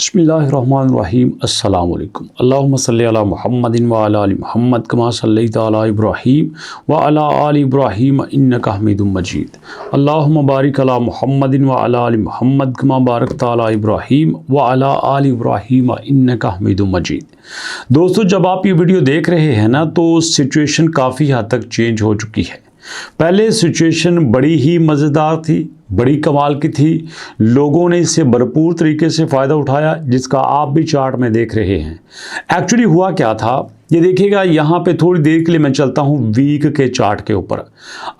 बिस्मिल्लाहिर्रहमानिर्रहीम अस्सलाम वालेकुम अल्लाहुम्मा सल्लि अला मुहम्मदिन व अला आलि मुहम्मद कमा सल्लैता अला इब्राहीम व अला आलि इब्राहीम इन्नका हमीदुम मजीद अल्लाहुम्मा बारिक अला मुहम्मदिन व अला आलि मुहम्मद कमा बारकता अला इब्राहीम व अला आलि इब्राहीम इन्नका हमीदुम मजीद। दोस्तों, जब आप ये वीडियो देख रहे हैं ना, तो सिचुएशन काफ़ी हद तक चेंज हो चुकी है। पहले सिचुएशन बड़ी ही मज़ेदार थी, बड़ी कमाल की थी। लोगों ने इससे भरपूर तरीके से फ़ायदा उठाया, जिसका आप भी चार्ट में देख रहे हैं। एक्चुअली हुआ क्या था, ये देखिएगा। यहाँ पे थोड़ी देर के लिए मैं चलता हूँ वीक के चार्ट के ऊपर।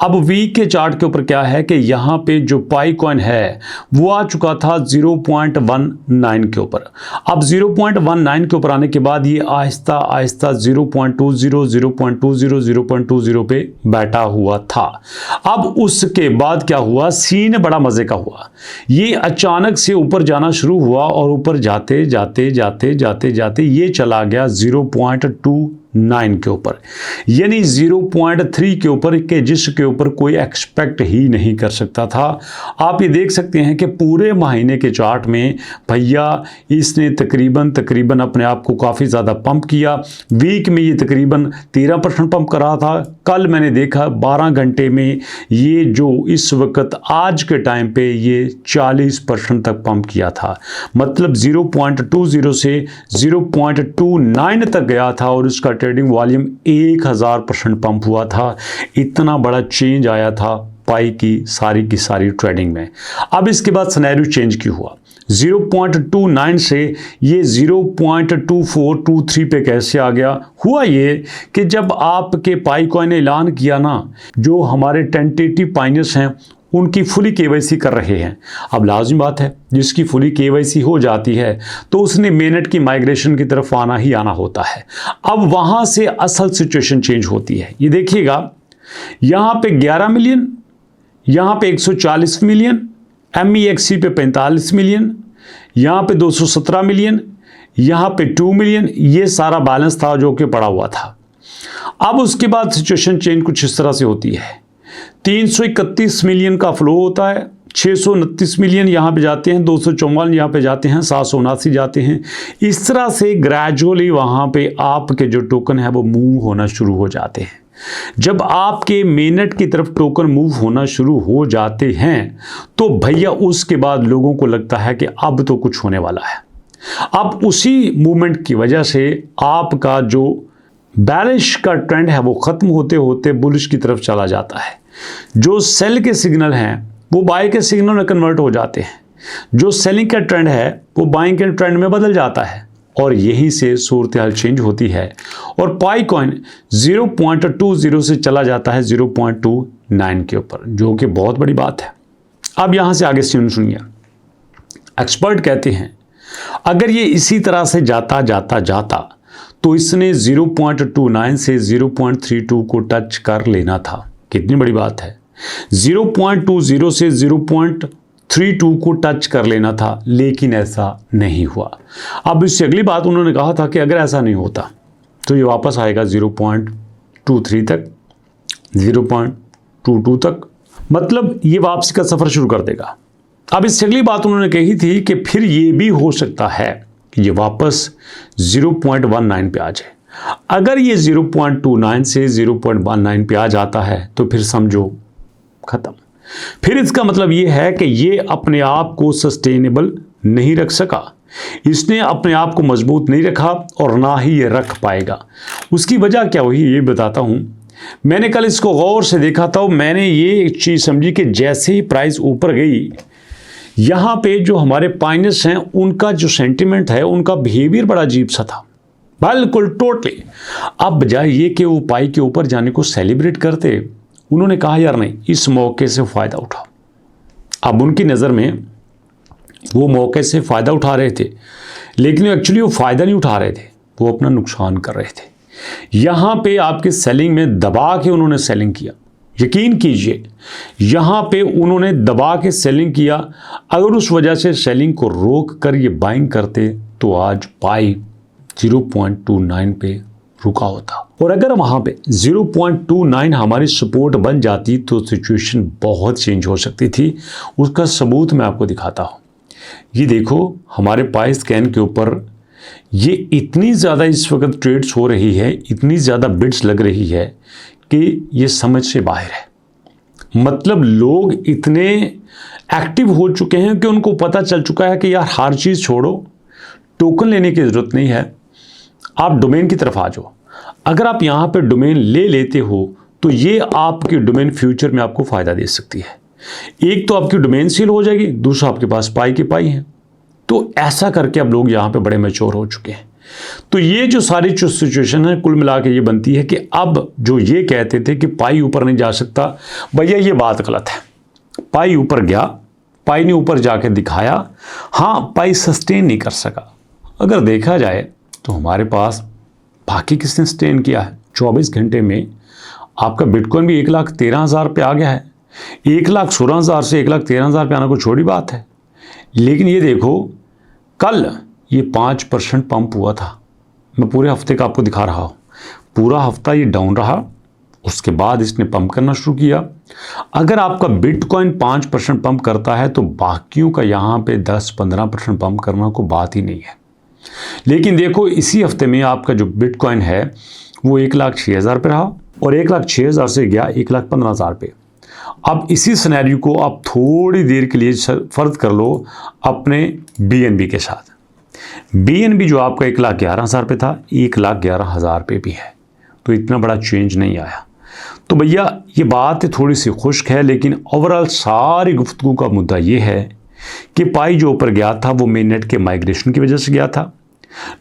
अब वीक के चार्ट के ऊपर क्या है कि यहाँ पे जो पाई कॉइन है वो आ चुका था 0.19 के ऊपर। अब 0.19 के ऊपर आने के बाद ये आहिस्ता आहिस्ता 0.20 0.20 पे बैठा हुआ था। अब उसके बाद क्या हुआ, सीन बड़ा मज़े का हुआ। ये अचानक से ऊपर जाना शुरू हुआ और ऊपर जाते जाते जाते जाते जाते ये चला गया 0.29 के ऊपर, यानी 0.3 के ऊपर, के जिसके ऊपर कोई एक्सपेक्ट ही नहीं कर सकता था। आप ये देख सकते हैं कि पूरे महीने के चार्ट में भैया इसने तकरीबन अपने आप को काफ़ी ज़्यादा पंप किया। वीक में ये तकरीबन 13% पंप कर रहा था। कल मैंने देखा 12 घंटे में ये जो इस वक्त आज के टाइम पे ये 40% तक पंप किया था। मतलब 0.20 से 0.29 तक गया था और उसका ट्रेडिंग वॉल्यूम 1000% पंप हुआ था। इतना बड़ा चेंज आया था पाई की सारी ट्रेडिंग में। अब इसके बाद सिनेरियो चेंज क्यों हुआ, 0.29 से ये 0.2423 पे कैसे आ गया? हुआ ये कि जब आपके पाई कॉइन ने ऐलान किया ना, जो हमारे टेंटेटिव पाइनर्स हैं उनकी फुली केवाईसी कर रहे हैं। अब लाजमी बात है, जिसकी फुली केवाईसी हो जाती है तो उसने मेनट की माइग्रेशन की तरफ आना ही आना होता है। अब वहाँ से असल सिचुएशन चेंज होती है। ये देखिएगा, यहाँ पे 11 मिलियन, यहाँ पे 140 मिलियन, MEXC पे 45 मिलियन, यहाँ पे 217 मिलियन, यहाँ पे 2 मिलियन, ये सारा बैलेंस था जो कि पड़ा हुआ था। अब उसके बाद सिचुएशन चेंज कुछ इस तरह से होती है। 331 मिलियन का फ्लो होता है, 629 मिलियन यहाँ पे जाते हैं, 254 यहाँ पे जाते हैं, 779 जाते हैं। इस तरह से ग्रेजुअली वहाँ पे आपके जो टोकन है वो मूव होना शुरू हो जाते हैं। जब आपके मिनट की तरफ टोकन मूव होना शुरू हो जाते हैं तो भैया उसके बाद लोगों को लगता है कि अब तो कुछ होने वाला है। अब उसी मूवमेंट की वजह से आपका जो बैरिश का ट्रेंड है वो ख़त्म होते होते बुलिश की तरफ चला जाता है। जो सेल के सिग्नल हैं वो बाय के सिग्नल में कन्वर्ट हो जाते हैं। जो सेलिंग का ट्रेंड है वो बाइंग के ट्रेंड में बदल जाता है और यहीं से सूरत हाल चेंज होती है और पाई कॉइन 0.20 से चला जाता है 0.29 के ऊपर, जो कि बहुत बड़ी बात है। अब यहाँ से आगे सुनिए। एक्सपर्ट कहते हैं अगर ये इसी तरह से जाता तो इसने 0.29 से 0.32 को टच कर लेना था। कितनी बड़ी बात है, 0.20 से 0.32 को टच कर लेना था, लेकिन ऐसा नहीं हुआ। अब इससे अगली बात उन्होंने कहा था कि अगर ऐसा नहीं होता तो ये वापस आएगा 0.23 तक, 0.22 तक, मतलब ये वापसी का सफ़र शुरू कर देगा। अब इससे अगली बात उन्होंने कही थी कि फिर ये भी हो सकता है कि ये वापस 0.19 पे आ जाए। अगर ये 0.29 से 0.19 पे आ जाता है तो फिर समझो ख़त्म। फिर इसका मतलब ये है कि ये अपने आप को सस्टेनेबल नहीं रख सका, इसने अपने आप को मजबूत नहीं रखा और ना ही ये रख पाएगा। उसकी वजह क्या हुई ये बताता हूँ। मैंने कल इसको गौर से देखा था, मैंने ये एक चीज़ समझी कि जैसे ही प्राइस ऊपर गई, यहाँ पे जो हमारे पाइनर्स हैं उनका जो सेंटिमेंट है, उनका बिहेवियर बड़ा अजीब सा था, बिल्कुल टोटली। अब बजाय ये कि वो पाई के ऊपर जाने को सेलिब्रेट करते, उन्होंने कहा यार नहीं, इस मौके से फ़ायदा उठाओ। अब उनकी नज़र में वो मौके से फ़ायदा उठा रहे थे, लेकिन एक्चुअली वो फ़ायदा नहीं उठा रहे थे, वो अपना नुकसान कर रहे थे। यहाँ पे आपके सेलिंग में दबा के उन्होंने सेलिंग किया। यकीन कीजिए, यहाँ पे उन्होंने दबा के सेलिंग किया। अगर उस वजह से सेलिंग को रोक कर ये बाइंग करते तो आज पाई 0.29 पे रुका होता, और अगर वहाँ पे 0.29 हमारी सपोर्ट बन जाती तो सिचुएशन बहुत चेंज हो सकती थी। उसका सबूत मैं आपको दिखाता हूँ। ये देखो हमारे पाई स्कैन के ऊपर ये इतनी ज़्यादा इस वक्त ट्रेड्स हो रही है, इतनी ज़्यादा बिड्स लग रही है कि ये समझ से बाहर है। मतलब लोग इतने एक्टिव हो चुके हैं कि उनको पता चल चुका है कि यार हर चीज़ छोड़ो, टोकन लेने की ज़रूरत नहीं है, आप डोमेन की तरफ आ जाओ। अगर आप यहाँ पे डोमेन ले लेते हो तो ये आपकी डोमेन फ्यूचर में आपको फ़ायदा दे सकती है। एक तो आपकी डोमेन सेल हो जाएगी, दूसरा आपके पास पाई की पाई है। तो ऐसा करके अब लोग यहाँ पे बड़े मैच्योर हो चुके हैं। तो ये जो सारी जो सिचुएशन है कुल मिला के ये बनती है कि अब जो ये कहते थे कि पाई ऊपर नहीं जा सकता, भैया ये बात गलत है। पाई ऊपर गया, पाई ने ऊपर जाके दिखाया, हाँ पाई सस्टेन नहीं कर सका। अगर देखा जाए तो हमारे पास बाकी किसने सस्टेन किया है? 24 घंटे में आपका बिटकॉइन भी 1,13,000 पे आ गया है। 1,16,000 से 1,13,000 पे आना कोई छोटी बात है। लेकिन ये देखो कल ये 5% पंप हुआ था। मैं पूरे हफ्ते का आपको दिखा रहा हूँ। पूरा हफ्ता ये डाउन रहा, उसके बाद इसने पंप करना शुरू किया। अगर आपका बिटकॉइन 5% पंप करता है तो बाकियों का यहाँ पे 10-15% पंप करना कोई बात ही नहीं है। लेकिन देखो इसी हफ्ते में आपका जो बिटकॉइन है वो 1,06,000 पे रहा और 1,06,000 से गया 1,15,000 पे। अब इसी सिनेरियो को आप थोड़ी देर के लिए फर्ज कर लो अपने BNB के साथ। BNB जो आपका 1,11,000 पे था, 1,11,000 पे भी है। तो इतना बड़ा चेंज नहीं आया। तो भैया ये बात थोड़ी सी खुश्क है, लेकिन ओवरऑल सारी गुफ्तगू का मुद्दा ये है कि पाई जो ऊपर गया था वो मेन नेट के माइग्रेशन की वजह से गया था।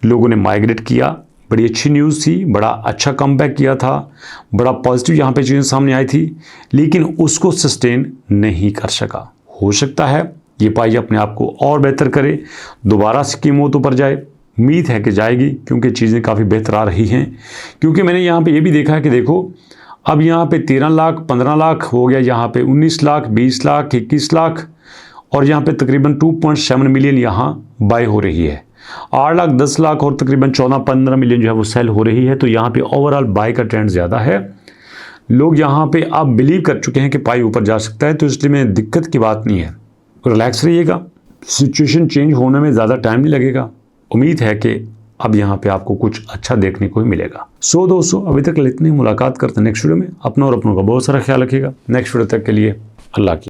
लोगों ने माइग्रेट किया, बड़ी अच्छी न्यूज़ थी, बड़ा अच्छा कमबैक किया था, बड़ा पॉजिटिव यहाँ पे चीज़ें सामने आई थी, लेकिन उसको सस्टेन नहीं कर सका। हो सकता है ये पाई अपने आप को और बेहतर करे, दोबारा से कीमतों पर जाए। उम्मीद है कि जाएगी क्योंकि चीज़ें काफ़ी बेहतर आ रही हैं। क्योंकि मैंने यहाँ पे ये भी देखा है कि देखो अब यहाँ पे 13 लाख 15 लाख हो गया, यहाँ पे 19 लाख 20 लाख 21 लाख और यहाँ पे तकरीबन 2.7 मिलियन यहाँ बाय हो रही है। 8 लाख 10 लाख और तकरीबन 14-15 मिलियन जो है वो सेल हो रही है। तो यहाँ पे ओवरऑल बाय का ट्रेंड ज़्यादा है। लोग यहाँ पे अब बिलीव कर चुके हैं कि पाई ऊपर जा सकता है, तो इसलिए में दिक्कत की बात नहीं है। रिलैक्स रहिएगा, सिचुएशन चेंज होने में ज़्यादा टाइम नहीं लगेगा। उम्मीद है कि अब यहाँ पे आपको कुछ अच्छा देखने को ही मिलेगा। सो दोस्तों अभी तक इतनी मुलाकात करते हैं नेक्स्ट वीडियो में। अपना और अपनों का बहुत सारा ख्याल रखिएगा। नेक्स्ट वीडियो तक के लिए अल्लाह की